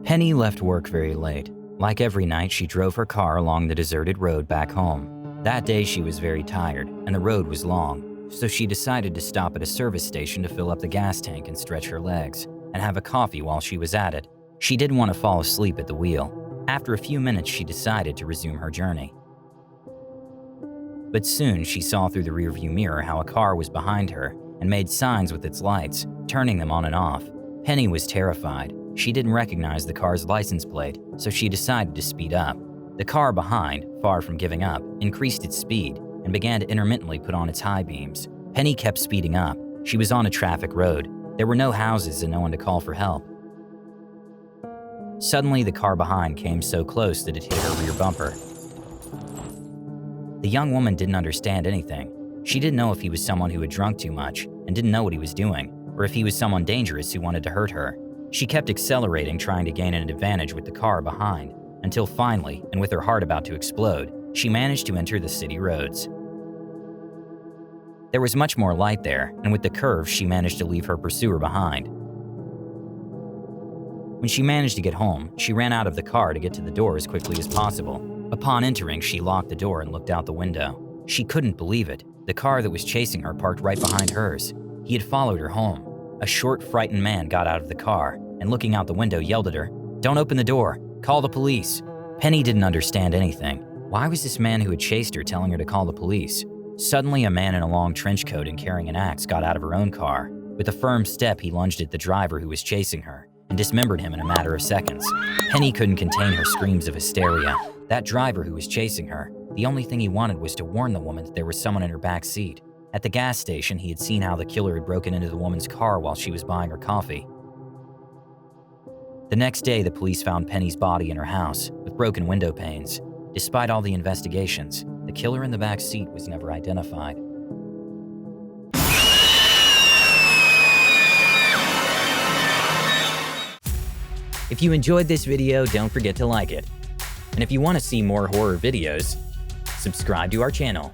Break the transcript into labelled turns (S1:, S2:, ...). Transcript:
S1: Penny left work very late. Like every night, she drove her car along the deserted road back home. That day, she was very tired, and the road was long, so she decided to stop at a service station to fill up the gas tank and stretch her legs, and have a coffee while she was at it. She didn't want to fall asleep at the wheel. After a few minutes, she decided to resume her journey. But soon, she saw through the rearview mirror how a car was behind her and made signs with its lights, turning them on and off. Penny was terrified. She didn't recognize the car's license plate, so she decided to speed up. The car behind, far from giving up, increased its speed and began to intermittently put on its high beams. Penny kept speeding up. She was on a traffic road. There were no houses and no one to call for help. Suddenly, the car behind came so close that it hit her rear bumper. The young woman didn't understand anything. She didn't know if he was someone who had drunk too much and didn't know what he was doing, or if he was someone dangerous who wanted to hurt her. She kept accelerating, trying to gain an advantage with the car behind, until finally, and with her heart about to explode, she managed to enter the city roads. There was much more light there, and with the curve, she managed to leave her pursuer behind. When she managed to get home, she ran out of the car to get to the door as quickly as possible. Upon entering, she locked the door and looked out the window. She couldn't believe it. The car that was chasing her parked right behind hers. He had followed her home. A short, frightened man got out of the car and, looking out the window, yelled at her, "Don't open the door. Call the police." Penny didn't understand anything. Why was this man who had chased her telling her to call the police? Suddenly, a man in a long trench coat and carrying an axe got out of her own car. With a firm step, he lunged at the driver who was chasing her and dismembered him in a matter of seconds. Penny couldn't contain her screams of hysteria. That driver who was chasing her, the only thing he wanted was to warn the woman that there was someone in her back seat. At the gas station, he had seen how the killer had broken into the woman's car while she was buying her coffee. The next day, the police found Penny's body in her house with broken window panes. Despite all the investigations, the killer in the back seat was never identified. If you enjoyed this video, don't forget to like it. And if you want to see more horror videos, subscribe to our channel.